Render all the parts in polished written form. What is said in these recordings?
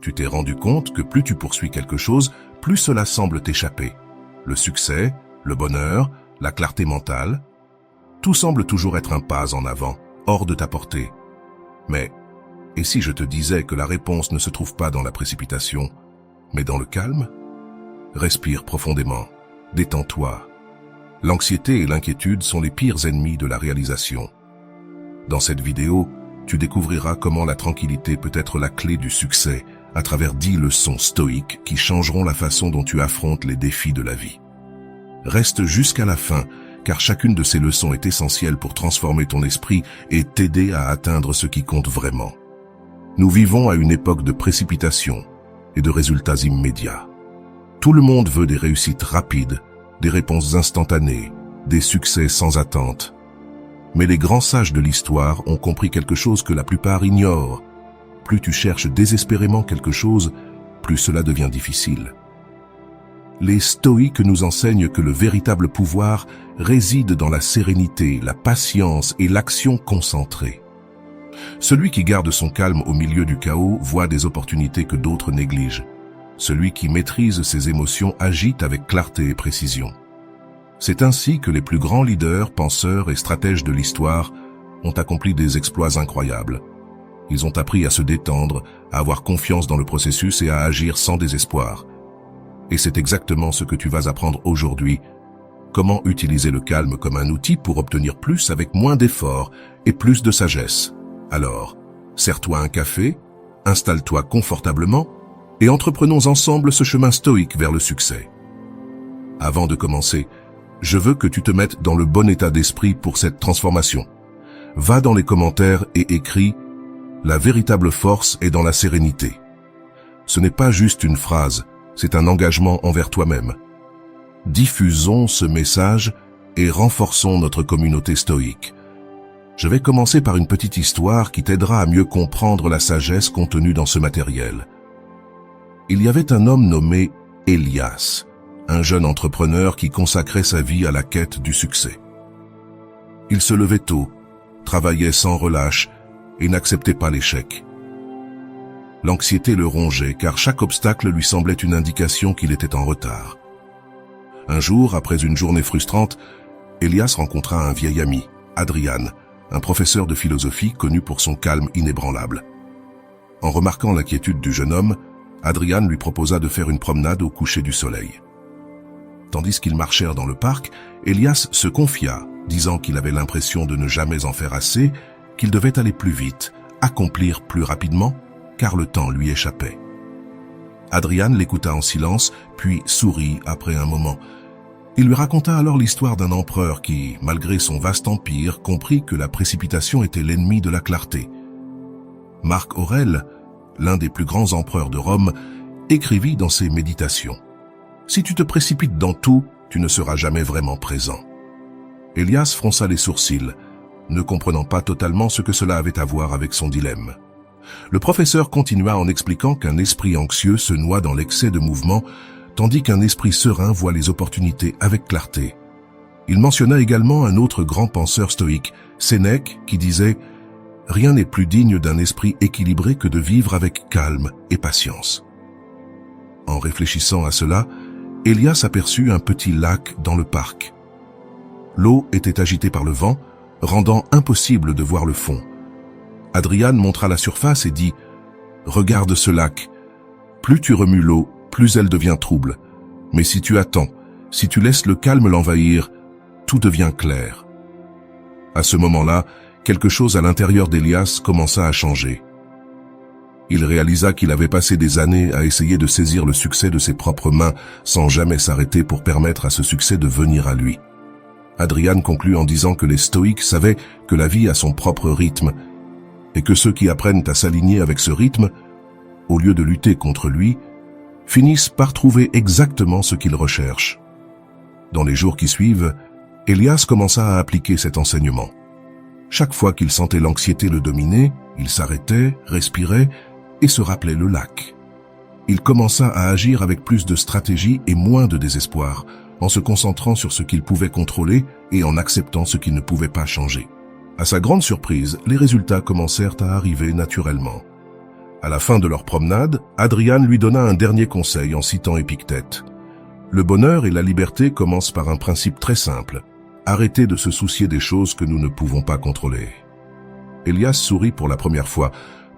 Tu t'es rendu compte que plus tu poursuis quelque chose, plus cela semble t'échapper. Le succès, le bonheur, la clarté mentale, tout semble toujours être un pas en avant, hors de ta portée. Mais, et si je te disais que la réponse ne se trouve pas dans la précipitation, mais dans le calme? Respire profondément, détends-toi. L'anxiété et l'inquiétude sont les pires ennemis de la réalisation. Dans cette vidéo, tu découvriras comment la tranquillité peut être la clé du succès à travers 10 leçons stoïques qui changeront la façon dont tu affrontes les défis de la vie. Reste jusqu'à la fin, car chacune de ces leçons est essentielle pour transformer ton esprit et t'aider à atteindre ce qui compte vraiment. Nous vivons à une époque de précipitation et de résultats immédiats. Tout le monde veut des réussites rapides, des réponses instantanées, des succès sans attente. Mais les grands sages de l'histoire ont compris quelque chose que la plupart ignorent. Plus tu cherches désespérément quelque chose, plus cela devient difficile. Les stoïques nous enseignent que le véritable pouvoir réside dans la sérénité, la patience et l'action concentrée. Celui qui garde son calme au milieu du chaos voit des opportunités que d'autres négligent. Celui qui maîtrise ses émotions agit avec clarté et précision. C'est ainsi que les plus grands leaders, penseurs et stratèges de l'histoire ont accompli des exploits incroyables. Ils ont appris à se détendre, à avoir confiance dans le processus et à agir sans désespoir. Et c'est exactement ce que tu vas apprendre aujourd'hui. Comment utiliser le calme comme un outil pour obtenir plus avec moins d'efforts et plus de sagesse. Alors, sers-toi un café, installe-toi confortablement et entreprenons ensemble ce chemin stoïque vers le succès. Avant de commencer, je veux que tu te mettes dans le bon état d'esprit pour cette transformation. Va dans les commentaires et écris « La véritable force est dans la sérénité ». Ce n'est pas juste une phrase, c'est un engagement envers toi-même. Diffusons ce message et renforçons notre communauté stoïque. Je vais commencer par une petite histoire qui t'aidera à mieux comprendre la sagesse contenue dans ce matériel. Il y avait un homme nommé Élias, un jeune entrepreneur qui consacrait sa vie à la quête du succès. Il se levait tôt, travaillait sans relâche et n'acceptait pas l'échec. L'anxiété le rongeait car chaque obstacle lui semblait une indication qu'il était en retard. Un jour, après une journée frustrante, Élias rencontra un vieil ami, Adrian, un professeur de philosophie connu pour son calme inébranlable. En remarquant l'inquiétude du jeune homme, Adrian lui proposa de faire une promenade au coucher du soleil. Tandis qu'ils marchèrent dans le parc, Élias se confia, disant qu'il avait l'impression de ne jamais en faire assez, qu'il devait aller plus vite, accomplir plus rapidement, car le temps lui échappait. Adrian l'écouta en silence, puis sourit après un moment. Il lui raconta alors l'histoire d'un empereur qui, malgré son vaste empire, comprit que la précipitation était l'ennemi de la clarté. Marc Aurèle, l'un des plus grands empereurs de Rome, écrivit dans ses méditations « Si tu te précipites dans tout, tu ne seras jamais vraiment présent. » Élias fronça les sourcils, ne comprenant pas totalement ce que cela avait à voir avec son dilemme. Le professeur continua en expliquant qu'un esprit anxieux se noie dans l'excès de mouvement, tandis qu'un esprit serein voit les opportunités avec clarté. Il mentionna également un autre grand penseur stoïque, Sénèque, qui disait « Rien n'est plus digne d'un esprit équilibré que de vivre avec calme et patience. » En réfléchissant à cela, Élias aperçut un petit lac dans le parc. L'eau était agitée par le vent, rendant impossible de voir le fond. Adrian montra la surface et dit « Regarde ce lac. Plus tu remues l'eau, plus elle devient trouble. Mais si tu attends, si tu laisses le calme l'envahir, tout devient clair. » À ce moment-là, quelque chose à l'intérieur d'Élias commença à changer. Il réalisa qu'il avait passé des années à essayer de saisir le succès de ses propres mains sans jamais s'arrêter pour permettre à ce succès de venir à lui. Adrian conclut en disant que les stoïques savaient que la vie a son propre rythme et que ceux qui apprennent à s'aligner avec ce rythme, au lieu de lutter contre lui, finissent par trouver exactement ce qu'ils recherchent. Dans les jours qui suivent, Élias commença à appliquer cet enseignement. Chaque fois qu'il sentait l'anxiété le dominer, il s'arrêtait, respirait et se rappelait le lac. Il commença à agir avec plus de stratégie et moins de désespoir, en se concentrant sur ce qu'il pouvait contrôler et en acceptant ce qu'il ne pouvait pas changer. À sa grande surprise, les résultats commencèrent à arriver naturellement. À la fin de leur promenade, Adrian lui donna un dernier conseil en citant Épictète. Le bonheur et la liberté commencent par un principe très simple. Arrêtez de se soucier des choses que nous ne pouvons pas contrôler. Elias sourit pour la première fois,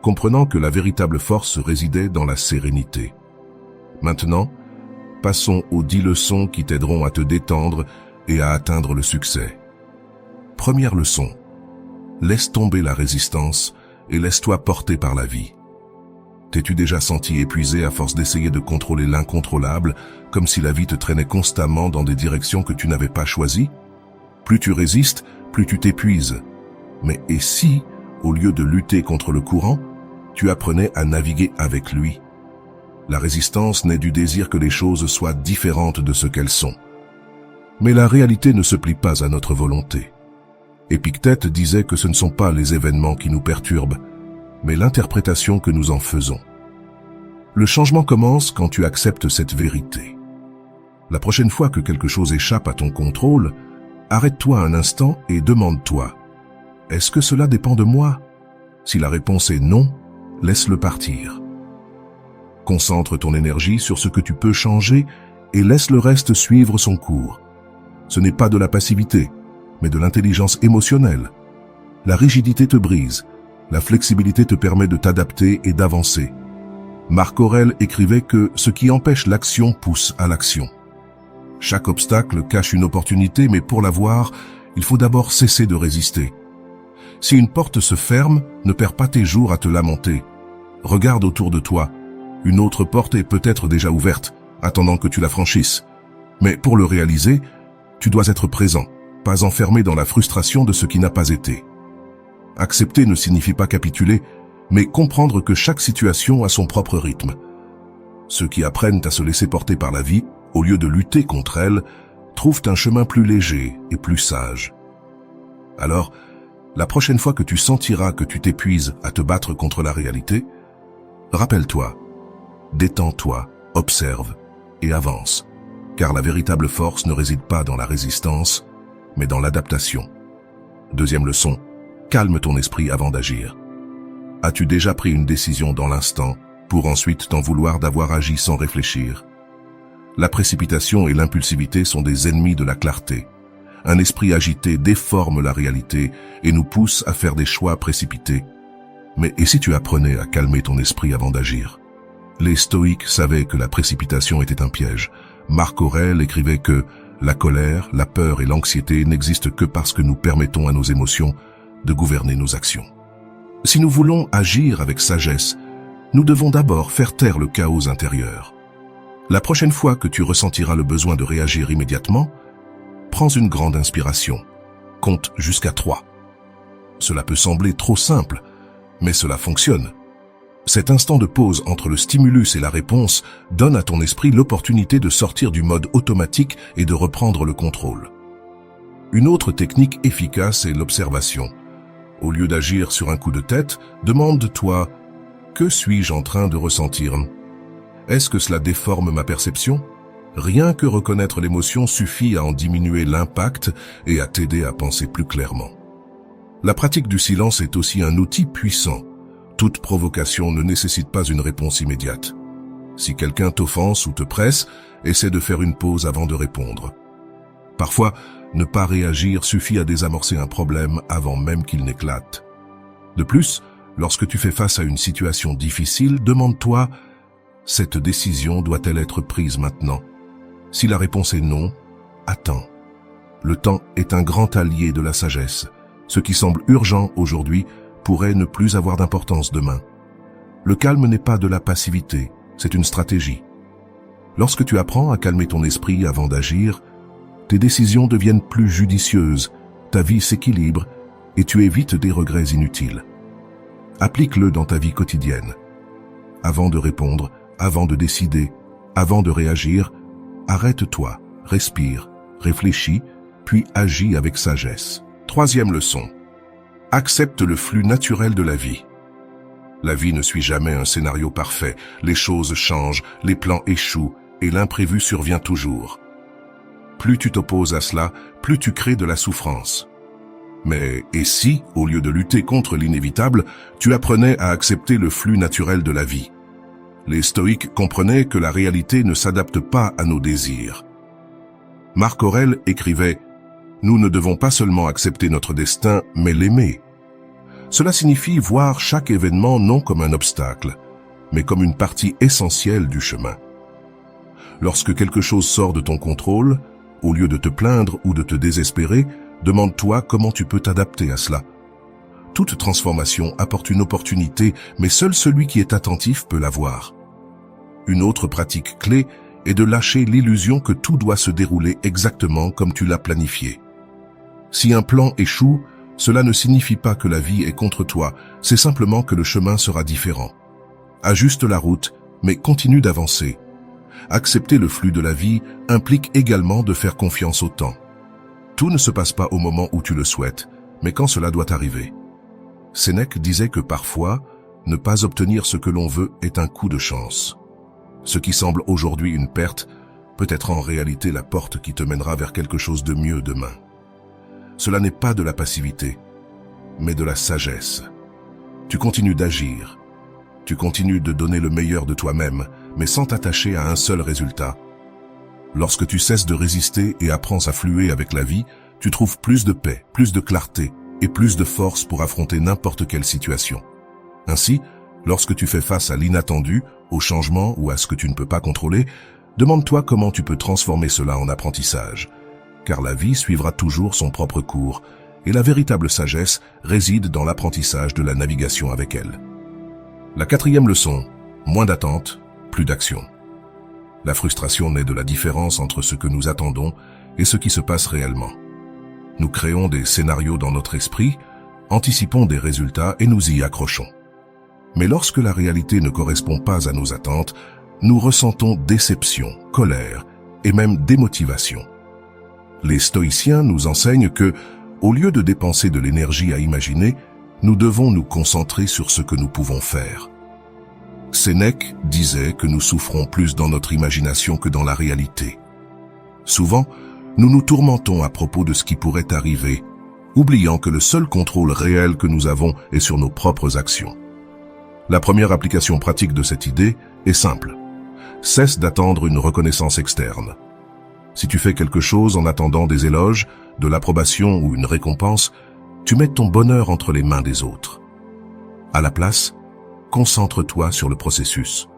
comprenant que la véritable force résidait dans la sérénité. Maintenant, passons aux 10 leçons qui t'aideront à te détendre et à atteindre le succès. Première leçon. Laisse tomber la résistance et laisse-toi porter par la vie. T'es-tu déjà senti épuisé à force d'essayer de contrôler l'incontrôlable, comme si la vie te traînait constamment dans des directions que tu n'avais pas choisies? Plus tu résistes, plus tu t'épuises. Mais et si, au lieu de lutter contre le courant, tu apprenais à naviguer avec lui? La résistance naît du désir que les choses soient différentes de ce qu'elles sont. Mais la réalité ne se plie pas à notre volonté. Épictète disait que ce ne sont pas les événements qui nous perturbent, mais l'interprétation que nous en faisons. Le changement commence quand tu acceptes cette vérité. La prochaine fois que quelque chose échappe à ton contrôle, arrête-toi un instant et demande-toi: est-ce que cela dépend de moi? Si la réponse est non, laisse-le partir. Concentre ton énergie sur ce que tu peux changer et laisse le reste suivre son cours. Ce n'est pas de la passivité, mais de l'intelligence émotionnelle. La rigidité te brise, la flexibilité te permet de t'adapter et d'avancer. Marc Aurèle écrivait que ce qui empêche l'action pousse à l'action. Chaque obstacle cache une opportunité, mais pour la voir, il faut d'abord cesser de résister. Si une porte se ferme, ne perds pas tes jours à te lamenter. Regarde autour de toi. Une autre porte est peut-être déjà ouverte, attendant que tu la franchisses. Mais pour le réaliser, tu dois être présent, pas enfermé dans la frustration de ce qui n'a pas été. Accepter ne signifie pas capituler, mais comprendre que chaque situation a son propre rythme. Ceux qui apprennent à se laisser porter par la vie, au lieu de lutter contre elle, trouvent un chemin plus léger et plus sage. Alors, la prochaine fois que tu sentiras que tu t'épuises à te battre contre la réalité, rappelle-toi, détends-toi, observe et avance, car la véritable force ne réside pas dans la résistance, mais dans l'adaptation. Deuxième leçon, calme ton esprit avant d'agir. As-tu déjà pris une décision dans l'instant pour ensuite t'en vouloir d'avoir agi sans réfléchir? La précipitation et l'impulsivité sont des ennemis de la clarté. Un esprit agité déforme la réalité et nous pousse à faire des choix précipités. Mais et si tu apprenais à calmer ton esprit avant d'agir? Les stoïques savaient que la précipitation était un piège. Marc Aurèle écrivait que la colère, la peur et l'anxiété n'existent que parce que nous permettons à nos émotions de gouverner nos actions. Si nous voulons agir avec sagesse, nous devons d'abord faire taire le chaos intérieur. La prochaine fois que tu ressentiras le besoin de réagir immédiatement, prends une grande inspiration. Compte jusqu'à 3. Cela peut sembler trop simple, mais cela fonctionne. Cet instant de pause entre le stimulus et la réponse donne à ton esprit l'opportunité de sortir du mode automatique et de reprendre le contrôle. Une autre technique efficace est l'observation. Au lieu d'agir sur un coup de tête, demande-toi: que suis-je en train de ressentir? Est-ce que cela déforme ma perception? Rien que reconnaître l'émotion suffit à en diminuer l'impact et à t'aider à penser plus clairement. La pratique du silence est aussi un outil puissant. Toute provocation ne nécessite pas une réponse immédiate. Si quelqu'un t'offense ou te presse, essaie de faire une pause avant de répondre. Parfois, ne pas réagir suffit à désamorcer un problème avant même qu'il n'éclate. De plus, lorsque tu fais face à une situation difficile, demande-toi: cette décision doit-elle être prise maintenant? Si la réponse est non, attends. Le temps est un grand allié de la sagesse. Ce qui semble urgent aujourd'hui pourrait ne plus avoir d'importance demain. Le calme n'est pas de la passivité, c'est une stratégie. Lorsque tu apprends à calmer ton esprit avant d'agir, tes décisions deviennent plus judicieuses, ta vie s'équilibre et tu évites des regrets inutiles. Applique-le dans ta vie quotidienne. Avant de répondre, avant de décider, avant de réagir, arrête-toi, respire, réfléchis, puis agis avec sagesse. Troisième leçon. Accepte le flux naturel de la vie. La vie ne suit jamais un scénario parfait. Les choses changent, les plans échouent et l'imprévu survient toujours. Plus tu t'opposes à cela, plus tu crées de la souffrance. Mais et si, au lieu de lutter contre l'inévitable, tu apprenais à accepter le flux naturel de la vie? Les stoïques comprenaient que la réalité ne s'adapte pas à nos désirs. Marc Aurèle écrivait « Nous ne devons pas seulement accepter notre destin, mais l'aimer ». Cela signifie voir chaque événement non comme un obstacle, mais comme une partie essentielle du chemin. Lorsque quelque chose sort de ton contrôle, au lieu de te plaindre ou de te désespérer, demande-toi comment tu peux t'adapter à cela. Toute transformation apporte une opportunité, mais seul celui qui est attentif peut la voir. Une autre pratique clé est de lâcher l'illusion que tout doit se dérouler exactement comme tu l'as planifié. Si un plan échoue, cela ne signifie pas que la vie est contre toi, c'est simplement que le chemin sera différent. Ajuste la route, mais continue d'avancer. Accepter le flux de la vie implique également de faire confiance au temps. Tout ne se passe pas au moment où tu le souhaites, mais quand cela doit arriver. Sénèque disait que parfois, ne pas obtenir ce que l'on veut est un coup de chance. Ce qui semble aujourd'hui une perte peut être en réalité la porte qui te mènera vers quelque chose de mieux demain. Cela n'est pas de la passivité, mais de la sagesse. Tu continues d'agir, tu continues de donner le meilleur de toi-même, mais sans t'attacher à un seul résultat. Lorsque tu cesses de résister et apprends à fluer avec la vie, tu trouves plus de paix, plus de clarté et plus de force pour affronter n'importe quelle situation. Ainsi, lorsque tu fais face à l'inattendu, au changement ou à ce que tu ne peux pas contrôler, demande-toi comment tu peux transformer cela en apprentissage. Car la vie suivra toujours son propre cours, et la véritable sagesse réside dans l'apprentissage de la navigation avec elle. La quatrième leçon, moins d'attente, plus d'action. La frustration naît de la différence entre ce que nous attendons et ce qui se passe réellement. Nous créons des scénarios dans notre esprit, anticipons des résultats et nous y accrochons. Mais lorsque la réalité ne correspond pas à nos attentes, nous ressentons déception, colère et même démotivation. Les stoïciens nous enseignent que, au lieu de dépenser de l'énergie à imaginer, nous devons nous concentrer sur ce que nous pouvons faire. Sénèque disait que nous souffrons plus dans notre imagination que dans la réalité. Souvent, nous nous tourmentons à propos de ce qui pourrait arriver, oubliant que le seul contrôle réel que nous avons est sur nos propres actions. La première application pratique de cette idée est simple. Cesse d'attendre une reconnaissance externe. Si tu fais quelque chose en attendant des éloges, de l'approbation ou une récompense, tu mets ton bonheur entre les mains des autres. À la place, concentre-toi sur le processus.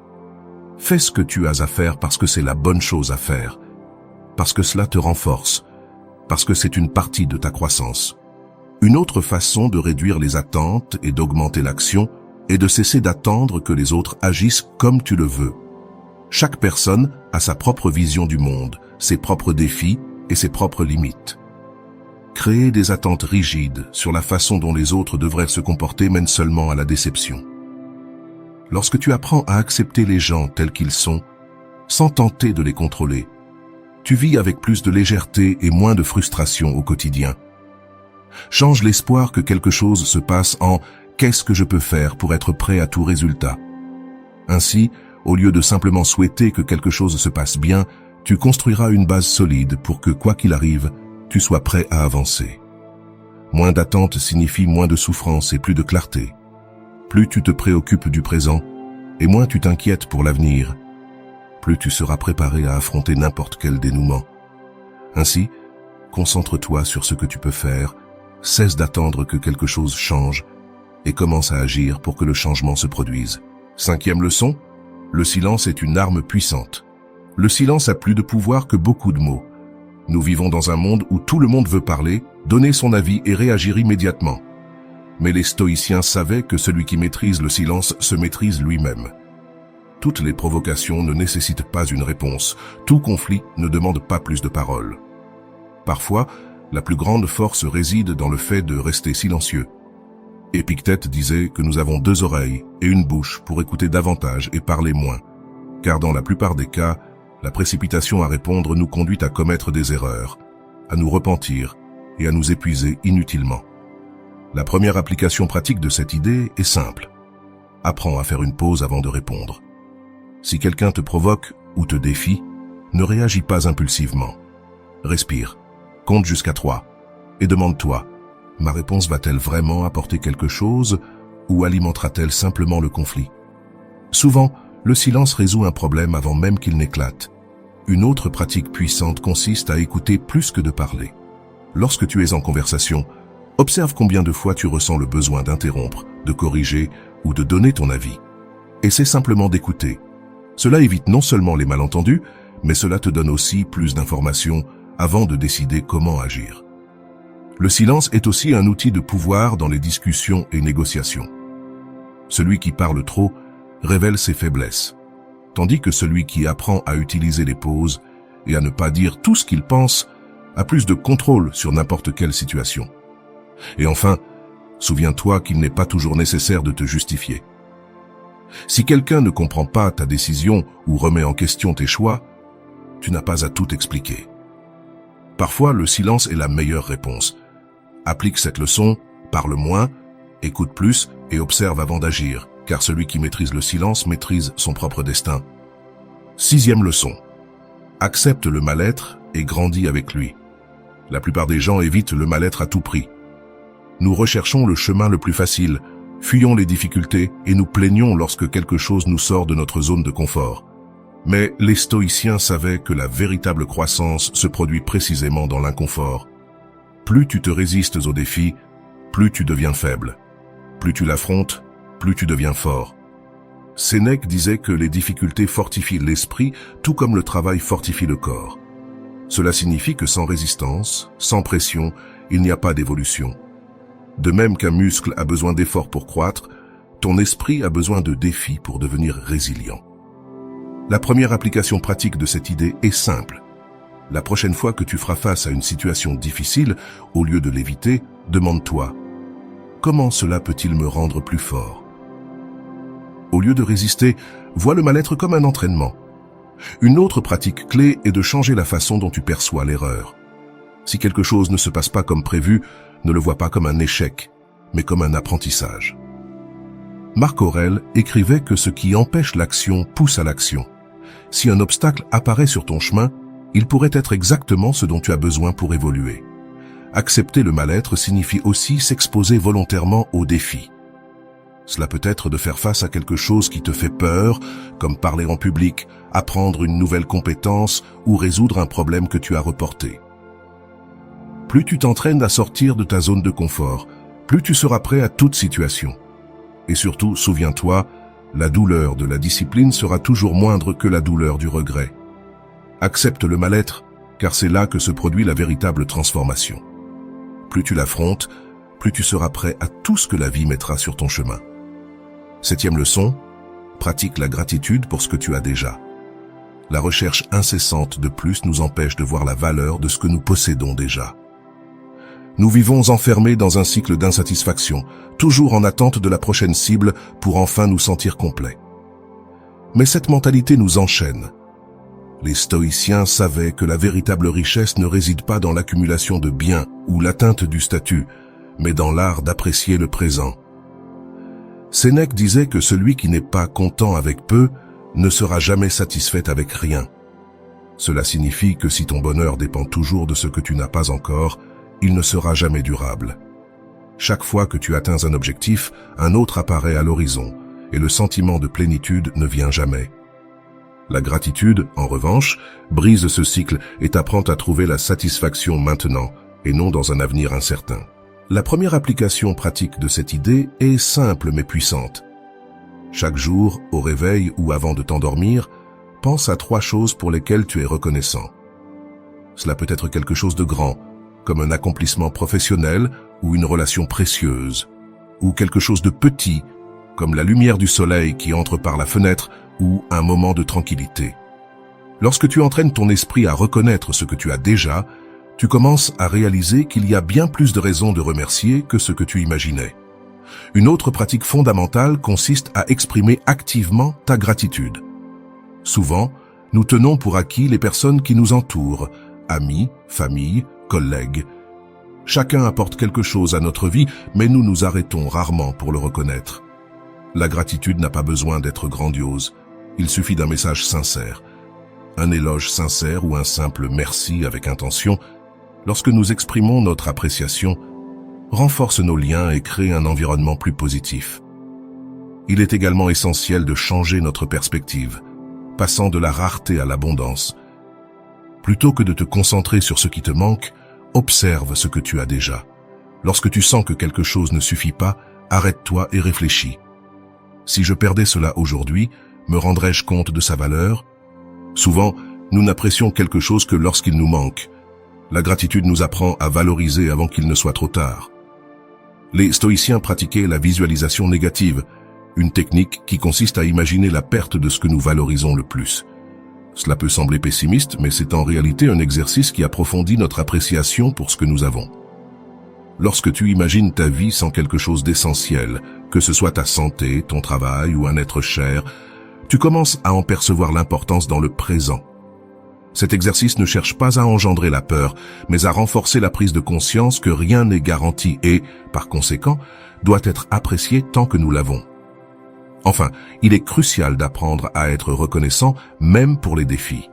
Fais ce que tu as à faire parce que c'est la bonne chose à faire, parce que cela te renforce, parce que c'est une partie de ta croissance. Une autre façon de réduire les attentes et d'augmenter l'action est de cesser d'attendre que les autres agissent comme tu le veux. Chaque personne a sa propre vision du monde, ses propres défis et ses propres limites. Créer des attentes rigides sur la façon dont les autres devraient se comporter mène seulement à la déception. Lorsque tu apprends à accepter les gens tels qu'ils sont, sans tenter de les contrôler, tu vis avec plus de légèreté et moins de frustration au quotidien. Change l'espoir que quelque chose se passe en « qu'est-ce que je peux faire pour être prêt à tout résultat ?» Ainsi, au lieu de simplement souhaiter que quelque chose se passe bien, tu construiras une base solide pour que, quoi qu'il arrive, tu sois prêt à avancer. Moins d'attente signifie moins de souffrance et plus de clarté. Plus tu te préoccupes du présent, et moins tu t'inquiètes pour l'avenir, plus tu seras préparé à affronter n'importe quel dénouement. Ainsi, concentre-toi sur ce que tu peux faire, cesse d'attendre que quelque chose change, et commence à agir pour que le changement se produise. Cinquième leçon, le silence est une arme puissante. Le silence a plus de pouvoir que beaucoup de mots. Nous vivons dans un monde où tout le monde veut parler, donner son avis et réagir immédiatement. Mais les stoïciens savaient que celui qui maîtrise le silence se maîtrise lui-même. Toutes les provocations ne nécessitent pas une réponse. Tout conflit ne demande pas plus de paroles. Parfois, la plus grande force réside dans le fait de rester silencieux. Épictète disait que nous avons 2 oreilles et une bouche pour écouter davantage et parler moins. Car dans la plupart des cas, la précipitation à répondre nous conduit à commettre des erreurs, à nous repentir et à nous épuiser inutilement. La première application pratique de cette idée est simple. Apprends à faire une pause avant de répondre. Si quelqu'un te provoque ou te défie, ne réagis pas impulsivement. Respire, compte jusqu'à 3 et demande-toi, Ma réponse va-t-elle vraiment apporter quelque chose ou alimentera-t-elle simplement le conflit? Souvent, le silence résout un problème avant même qu'il n'éclate. Une autre pratique puissante consiste à écouter plus que de parler. Lorsque tu es en conversation, observe combien de fois tu ressens le besoin d'interrompre, de corriger ou de donner ton avis. Essaie simplement d'écouter. Cela évite non seulement les malentendus, mais cela te donne aussi plus d'informations avant de décider comment agir. Le silence est aussi un outil de pouvoir dans les discussions et négociations. Celui qui parle trop révèle ses faiblesses, tandis que celui qui apprend à utiliser les pauses et à ne pas dire tout ce qu'il pense a plus de contrôle sur n'importe quelle situation. Et enfin, souviens-toi qu'il n'est pas toujours nécessaire de te justifier. Si quelqu'un ne comprend pas ta décision ou remet en question tes choix, tu n'as pas à tout expliquer. Parfois, le silence est la meilleure réponse. Applique cette leçon, parle moins, écoute plus et observe avant d'agir, car celui qui maîtrise le silence maîtrise son propre destin. 6e leçon. Accepte le mal-être et grandis avec lui. La plupart des gens évitent le mal-être à tout prix. Nous recherchons le chemin le plus facile, fuyons les difficultés et nous plaignons lorsque quelque chose nous sort de notre zone de confort. Mais les stoïciens savaient que la véritable croissance se produit précisément dans l'inconfort. Plus tu te résistes aux défis, plus tu deviens faible. Plus tu l'affrontes, plus tu deviens fort. Sénèque disait que les difficultés fortifient l'esprit, tout comme le travail fortifie le corps. Cela signifie que sans résistance, sans pression, il n'y a pas d'évolution. De même qu'un muscle a besoin d'efforts pour croître, ton esprit a besoin de défis pour devenir résilient. La première application pratique de cette idée est simple. La prochaine fois que tu feras face à une situation difficile, au lieu de l'éviter, demande-toi « Comment cela peut-il me rendre plus fort ?» Au lieu de résister, vois le mal-être comme un entraînement. Une autre pratique clé est de changer la façon dont tu perçois l'erreur. Si quelque chose ne se passe pas comme prévu, ne le vois pas comme un échec, mais comme un apprentissage. Marc Aurèle écrivait que ce qui empêche l'action pousse à l'action. Si un obstacle apparaît sur ton chemin, il pourrait être exactement ce dont tu as besoin pour évoluer. Accepter le mal-être signifie aussi s'exposer volontairement aux défis. Cela peut être de faire face à quelque chose qui te fait peur, comme parler en public, apprendre une nouvelle compétence ou résoudre un problème que tu as reporté. Plus tu t'entraînes à sortir de ta zone de confort, plus tu seras prêt à toute situation. Et surtout, souviens-toi, la douleur de la discipline sera toujours moindre que la douleur du regret. Accepte le mal-être, car c'est là que se produit la véritable transformation. Plus tu l'affrontes, plus tu seras prêt à tout ce que la vie mettra sur ton chemin. 7e leçon, pratique la gratitude pour ce que tu as déjà. La recherche incessante de plus nous empêche de voir la valeur de ce que nous possédons déjà. Nous vivons enfermés dans un cycle d'insatisfaction, toujours en attente de la prochaine cible pour enfin nous sentir complets. Mais cette mentalité nous enchaîne. Les stoïciens savaient que la véritable richesse ne réside pas dans l'accumulation de biens ou l'atteinte du statut, mais dans l'art d'apprécier le présent. Sénèque disait que celui qui n'est pas content avec peu ne sera jamais satisfait avec rien. Cela signifie que si ton bonheur dépend toujours de ce que tu n'as pas encore, il ne sera jamais durable. Chaque fois que tu atteins un objectif, un autre apparaît à l'horizon, et le sentiment de plénitude ne vient jamais. La gratitude, en revanche, brise ce cycle et t'apprend à trouver la satisfaction maintenant, et non dans un avenir incertain. La première application pratique de cette idée est simple mais puissante. Chaque jour, au réveil ou avant de t'endormir, pense à 3 choses pour lesquelles tu es reconnaissant. Cela peut être quelque chose de grand, comme un accomplissement professionnel ou une relation précieuse, ou quelque chose de petit, comme la lumière du soleil qui entre par la fenêtre ou un moment de tranquillité. Lorsque tu entraînes ton esprit à reconnaître ce que tu as déjà, tu commences à réaliser qu'il y a bien plus de raisons de remercier que ce que tu imaginais. Une autre pratique fondamentale consiste à exprimer activement ta gratitude. Souvent, nous tenons pour acquis les personnes qui nous entourent, amis, famille, collègues. Chacun apporte quelque chose à notre vie, mais nous nous arrêtons rarement pour le reconnaître. La gratitude n'a pas besoin d'être grandiose. Il suffit d'un message sincère. Un éloge sincère ou un simple merci avec intention. Lorsque nous exprimons notre appréciation, renforce nos liens et crée un environnement plus positif. Il est également essentiel de changer notre perspective, passant de la rareté à l'abondance. Plutôt que de te concentrer sur ce qui te manque, observe ce que tu as déjà. Lorsque tu sens que quelque chose ne suffit pas, arrête-toi et réfléchis. Si je perdais cela aujourd'hui, me rendrais-je compte de sa valeur? Souvent, nous n'apprécions quelque chose que lorsqu'il nous manque. La gratitude nous apprend à valoriser avant qu'il ne soit trop tard. Les stoïciens pratiquaient la visualisation négative, une technique qui consiste à imaginer la perte de ce que nous valorisons le plus. Cela peut sembler pessimiste, mais c'est en réalité un exercice qui approfondit notre appréciation pour ce que nous avons. Lorsque tu imagines ta vie sans quelque chose d'essentiel, que ce soit ta santé, ton travail ou un être cher, tu commences à en percevoir l'importance dans le présent. Cet exercice ne cherche pas à engendrer la peur, mais à renforcer la prise de conscience que rien n'est garanti et, par conséquent, doit être apprécié tant que nous l'avons. Enfin, il est crucial d'apprendre à être reconnaissant même pour les défis.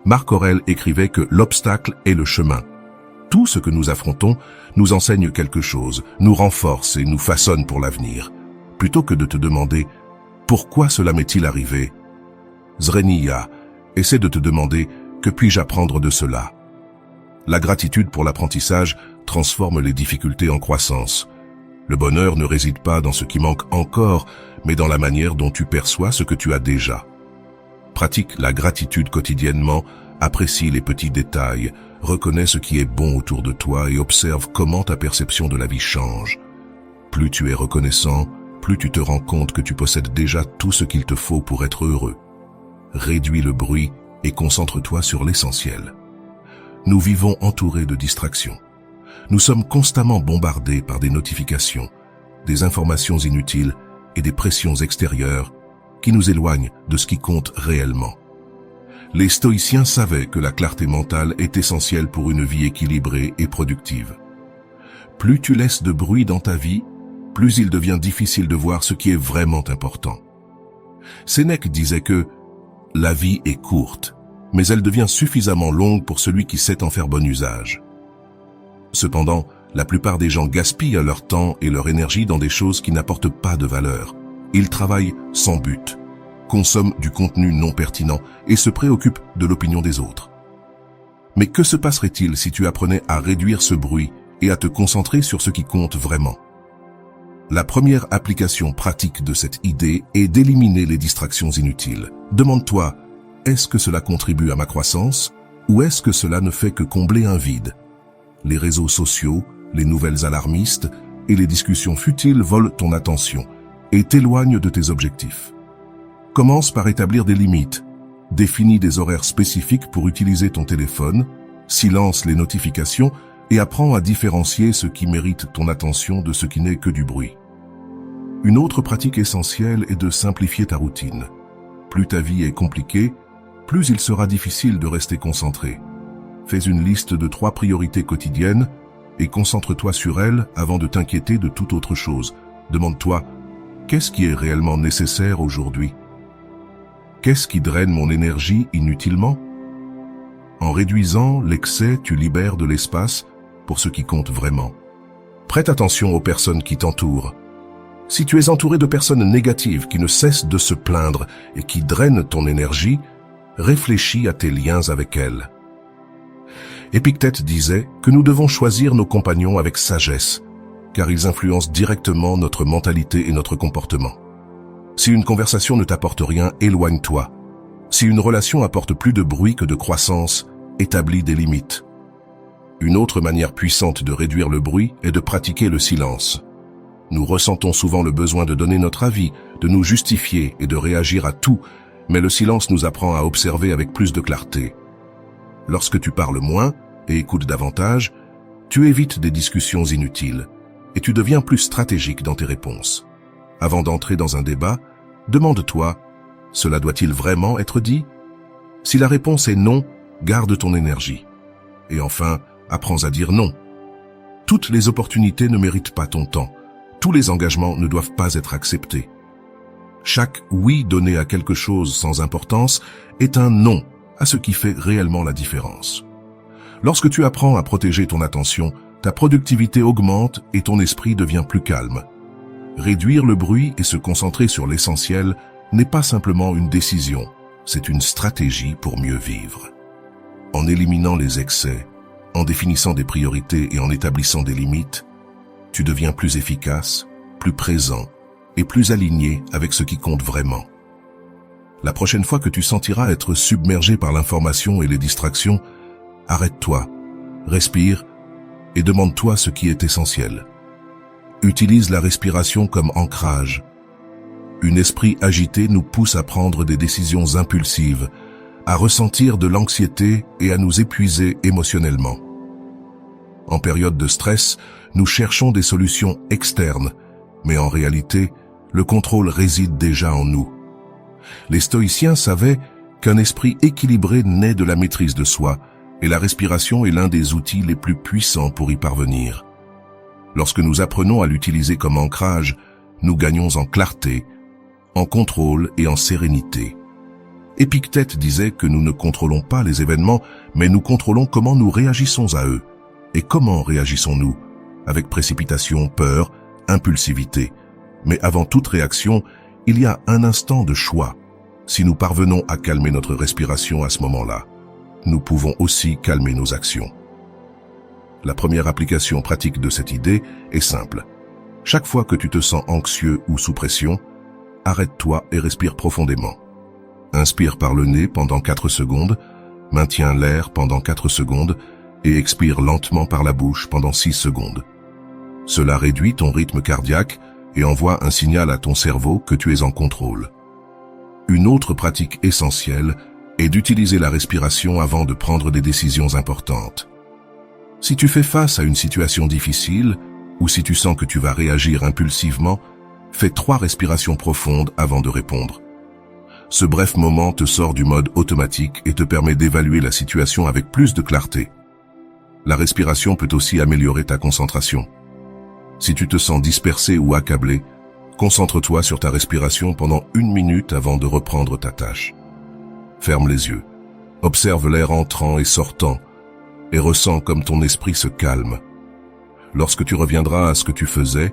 Marc Aurèle écrivait que l'obstacle est le chemin. Tout ce que nous affrontons nous enseigne quelque chose, nous renforce et nous façonne pour l'avenir. Plutôt que de te demander « Pourquoi cela m'est-il arrivé ?» Zreniya, essaie de te demander « Que puis-je apprendre de cela ?» La gratitude pour l'apprentissage transforme les difficultés en croissance. Le bonheur ne réside pas dans ce qui manque encore, mais dans la manière dont tu perçois ce que tu as déjà. Pratique la gratitude quotidiennement, apprécie les petits détails, reconnais ce qui est bon autour de toi et observe comment ta perception de la vie change. Plus tu es reconnaissant, plus tu te rends compte que tu possèdes déjà tout ce qu'il te faut pour être heureux. Réduis le bruit et concentre-toi sur l'essentiel. Nous vivons entourés de distractions. Nous sommes constamment bombardés par des notifications, des informations inutiles et des pressions extérieures qui nous éloignent de ce qui compte réellement. Les stoïciens savaient que la clarté mentale est essentielle pour une vie équilibrée et productive. Plus tu laisses de bruit dans ta vie, plus il devient difficile de voir ce qui est vraiment important. Sénèque disait que « la vie est courte, mais elle devient suffisamment longue pour celui qui sait en faire bon usage ». Cependant, la plupart des gens gaspillent leur temps et leur énergie dans des choses qui n'apportent pas de valeur. Ils travaillent sans but, consomment du contenu non pertinent et se préoccupent de l'opinion des autres. Mais que se passerait-il si tu apprenais à réduire ce bruit et à te concentrer sur ce qui compte vraiment? La première application pratique de cette idée est d'éliminer les distractions inutiles. Demande-toi, est-ce que cela contribue à ma croissance ou est-ce que cela ne fait que combler un vide? Les réseaux sociaux, les nouvelles alarmistes et les discussions futiles volent ton attention et t'éloignent de tes objectifs. Commence par établir des limites. Définis des horaires spécifiques pour utiliser ton téléphone, silence les notifications et apprends à différencier ce qui mérite ton attention de ce qui n'est que du bruit. Une autre pratique essentielle est de simplifier ta routine. Plus ta vie est compliquée, plus il sera difficile de rester concentré. Fais une liste de 3 priorités quotidiennes et concentre-toi sur elles avant de t'inquiéter de toute autre chose. Demande-toi, qu'est-ce qui est réellement nécessaire aujourd'hui? Qu'est-ce qui draine mon énergie inutilement? En réduisant l'excès, tu libères de l'espace pour ce qui compte vraiment. Prête attention aux personnes qui t'entourent. Si tu es entouré de personnes négatives qui ne cessent de se plaindre et qui drainent ton énergie, réfléchis à tes liens avec elles. Épictète disait que nous devons choisir nos compagnons avec sagesse, car ils influencent directement notre mentalité et notre comportement. Si une conversation ne t'apporte rien, éloigne-toi. Si une relation apporte plus de bruit que de croissance, établis des limites. Une autre manière puissante de réduire le bruit est de pratiquer le silence. Nous ressentons souvent le besoin de donner notre avis, de nous justifier et de réagir à tout, mais le silence nous apprend à observer avec plus de clarté. Lorsque tu parles moins et écoutes davantage, tu évites des discussions inutiles et tu deviens plus stratégique dans tes réponses. Avant d'entrer dans un débat, demande-toi, cela doit-il vraiment être dit? Si la réponse est non, garde ton énergie. Et enfin, apprends à dire non. Toutes les opportunités ne méritent pas ton temps. Tous les engagements ne doivent pas être acceptés. Chaque oui donné à quelque chose sans importance est un non à ce qui fait réellement la différence. Lorsque tu apprends à protéger ton attention, ta productivité augmente et ton esprit devient plus calme. Réduire le bruit et se concentrer sur l'essentiel n'est pas simplement une décision, c'est une stratégie pour mieux vivre. En éliminant les excès, en définissant des priorités et en établissant des limites, tu deviens plus efficace, plus présent et plus aligné avec ce qui compte vraiment. La prochaine fois que tu sentiras être submergé par l'information et les distractions, arrête-toi, respire et demande-toi ce qui est essentiel. Utilise la respiration comme ancrage. Un esprit agité nous pousse à prendre des décisions impulsives, à ressentir de l'anxiété et à nous épuiser émotionnellement. En période de stress, nous cherchons des solutions externes, mais en réalité, le contrôle réside déjà en nous. Les stoïciens savaient qu'un esprit équilibré naît de la maîtrise de soi, et la respiration est l'un des outils les plus puissants pour y parvenir. Lorsque nous apprenons à l'utiliser comme ancrage, nous gagnons en clarté, en contrôle et en sérénité. Épictète disait que nous ne contrôlons pas les événements, mais nous contrôlons comment nous réagissons à eux. Et comment réagissons-nous? Avec précipitation, peur, impulsivité. Mais avant toute réaction, il y a un instant de choix. Si nous parvenons à calmer notre respiration à ce moment-là, nous pouvons aussi calmer nos actions. La première application pratique de cette idée est simple. Chaque fois que tu te sens anxieux ou sous pression, arrête-toi et respire profondément. Inspire par le nez pendant 4 secondes, maintiens l'air pendant 4 secondes et expire lentement par la bouche pendant 6 secondes. Cela réduit ton rythme cardiaque et envoie un signal à ton cerveau que tu es en contrôle. Une autre pratique essentielle est d'utiliser la respiration avant de prendre des décisions importantes. Si tu fais face à une situation difficile ou si tu sens que tu vas réagir impulsivement, fais 3 respirations profondes avant de répondre. Ce bref moment te sort du mode automatique et te permet d'évaluer la situation avec plus de clarté. La respiration peut aussi améliorer ta concentration. Si tu te sens dispersé ou accablé, concentre-toi sur ta respiration pendant 1 minute avant de reprendre ta tâche. Ferme les yeux, observe l'air entrant et sortant et ressens comme ton esprit se calme. Lorsque tu reviendras à ce que tu faisais,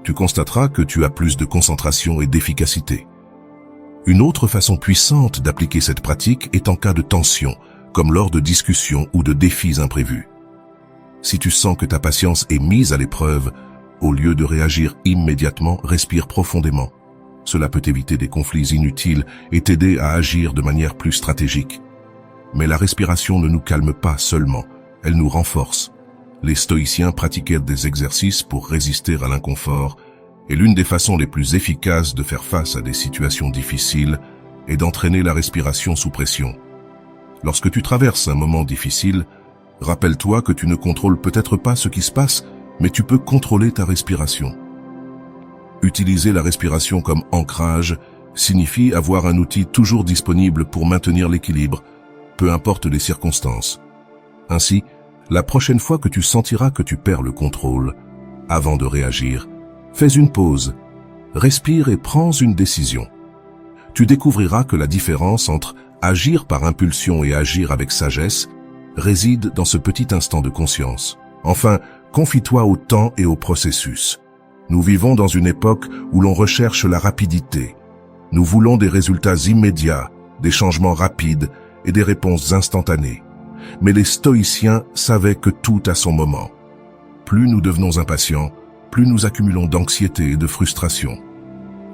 tu constateras que tu as plus de concentration et d'efficacité. Une autre façon puissante d'appliquer cette pratique est en cas de tension, comme lors de discussions ou de défis imprévus. Si tu sens que ta patience est mise à l'épreuve, au lieu de réagir immédiatement, respire profondément. Cela peut éviter des conflits inutiles et t'aider à agir de manière plus stratégique. Mais la respiration ne nous calme pas seulement, elle nous renforce. Les stoïciens pratiquaient des exercices pour résister à l'inconfort, et l'une des façons les plus efficaces de faire face à des situations difficiles est d'entraîner la respiration sous pression. Lorsque tu traverses un moment difficile, rappelle-toi que tu ne contrôles peut-être pas ce qui se passe, mais tu peux contrôler ta respiration. Utiliser la respiration comme ancrage signifie avoir un outil toujours disponible pour maintenir l'équilibre, peu importe les circonstances. Ainsi, la prochaine fois que tu sentiras que tu perds le contrôle, avant de réagir, fais une pause, respire et prends une décision. Tu découvriras que la différence entre agir par impulsion et agir avec sagesse réside dans ce petit instant de conscience. Enfin, confie-toi au temps et au processus. Nous vivons dans une époque où l'on recherche la rapidité. Nous voulons des résultats immédiats, des changements rapides et des réponses instantanées. Mais les stoïciens savaient que tout a son moment. Plus nous devenons impatients, plus nous accumulons d'anxiété et de frustration.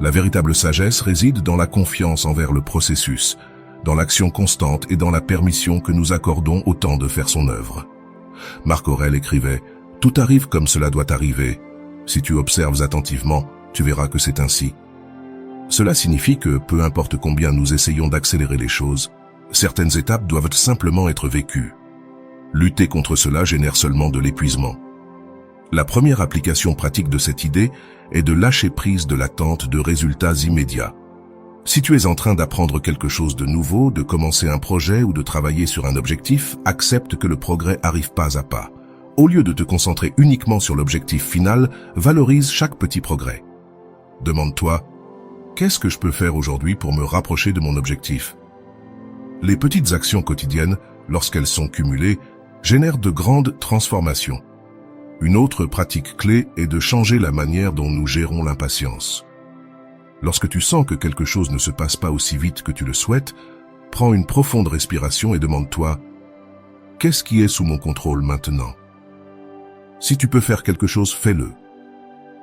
La véritable sagesse réside dans la confiance envers le processus, dans l'action constante et dans la permission que nous accordons au temps de faire son œuvre. Marc Aurèle écrivait « Tout arrive comme cela doit arriver. Si tu observes attentivement, tu verras que c'est ainsi. » Cela signifie que, peu importe combien nous essayons d'accélérer les choses, certaines étapes doivent simplement être vécues. Lutter contre cela génère seulement de l'épuisement. La première application pratique de cette idée est de lâcher prise de l'attente de résultats immédiats. Si tu es en train d'apprendre quelque chose de nouveau, de commencer un projet ou de travailler sur un objectif, accepte que le progrès arrive pas à pas. Au lieu de te concentrer uniquement sur l'objectif final, valorise chaque petit progrès. Demande-toi, qu'est-ce que je peux faire aujourd'hui pour me rapprocher de mon objectif? Les petites actions quotidiennes, lorsqu'elles sont cumulées, génèrent de grandes transformations. Une autre pratique clé est de changer la manière dont nous gérons l'impatience. Lorsque tu sens que quelque chose ne se passe pas aussi vite que tu le souhaites, prends une profonde respiration et demande-toi « Qu'est-ce qui est sous mon contrôle maintenant ?» Si tu peux faire quelque chose, fais-le.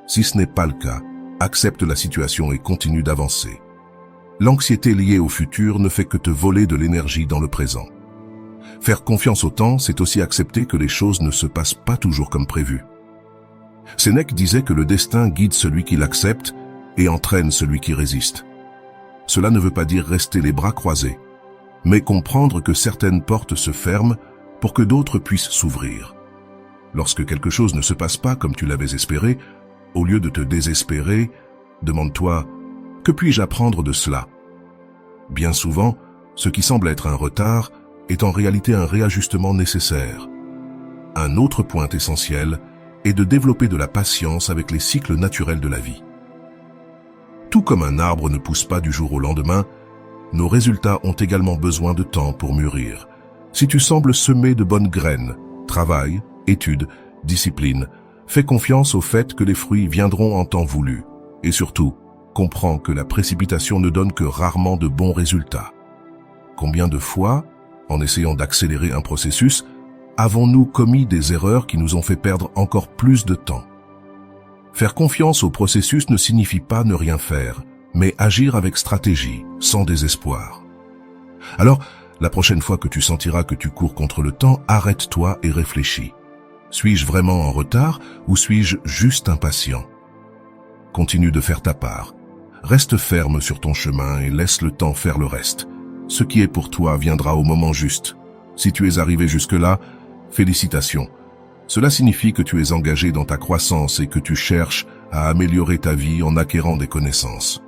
Si ce n'est pas le cas, accepte la situation et continue d'avancer. L'anxiété liée au futur ne fait que te voler de l'énergie dans le présent. Faire confiance au temps, c'est aussi accepter que les choses ne se passent pas toujours comme prévu. Sénèque disait que le destin guide celui qui l'accepte et entraîne celui qui résiste. Cela ne veut pas dire rester les bras croisés, mais comprendre que certaines portes se ferment pour que d'autres puissent s'ouvrir. Lorsque quelque chose ne se passe pas comme tu l'avais espéré, au lieu de te désespérer, demande-toi « Que puis-je apprendre de cela ?» Bien souvent, ce qui semble être un retard est en réalité un réajustement nécessaire. Un autre point essentiel est de développer de la patience avec les cycles naturels de la vie. Tout comme un arbre ne pousse pas du jour au lendemain, nos résultats ont également besoin de temps pour mûrir. Si tu sembles semer de bonnes graines, travail, études, discipline, fais confiance au fait que les fruits viendront en temps voulu. Et surtout, comprends que la précipitation ne donne que rarement de bons résultats. Combien de fois, en essayant d'accélérer un processus, avons-nous commis des erreurs qui nous ont fait perdre encore plus de temps? Faire confiance au processus ne signifie pas ne rien faire, mais agir avec stratégie, sans désespoir. Alors, la prochaine fois que tu sentiras que tu cours contre le temps, arrête-toi et réfléchis. Suis-je vraiment en retard ou suis-je juste impatient? Continue de faire ta part. Reste ferme sur ton chemin et laisse le temps faire le reste. Ce qui est pour toi viendra au moment juste. Si tu es arrivé jusque-là, félicitations. Cela signifie que tu es engagé dans ta croissance et que tu cherches à améliorer ta vie en acquérant des connaissances.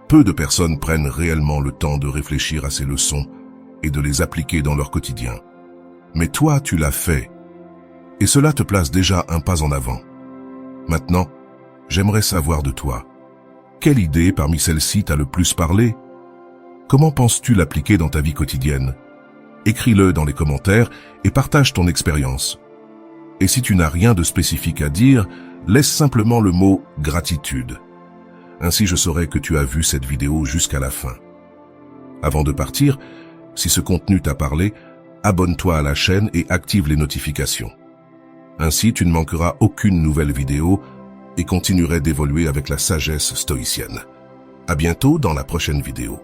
Peu de personnes prennent réellement le temps de réfléchir à ces leçons et de les appliquer dans leur quotidien. Mais toi, tu l'as fait. Et cela te place déjà un pas en avant. Maintenant, j'aimerais savoir de toi. Quelle idée parmi celles-ci t'a le plus parlé? Comment penses-tu l'appliquer dans ta vie quotidienne? Écris-le dans les commentaires et partage ton expérience. Et si tu n'as rien de spécifique à dire, laisse simplement le mot « gratitude ». Ainsi je saurai que tu as vu cette vidéo jusqu'à la fin. Avant de partir, si ce contenu t'a parlé, abonne-toi à la chaîne et active les notifications. Ainsi, tu ne manqueras aucune nouvelle vidéo et continuerai d'évoluer avec la sagesse stoïcienne. À bientôt dans la prochaine vidéo.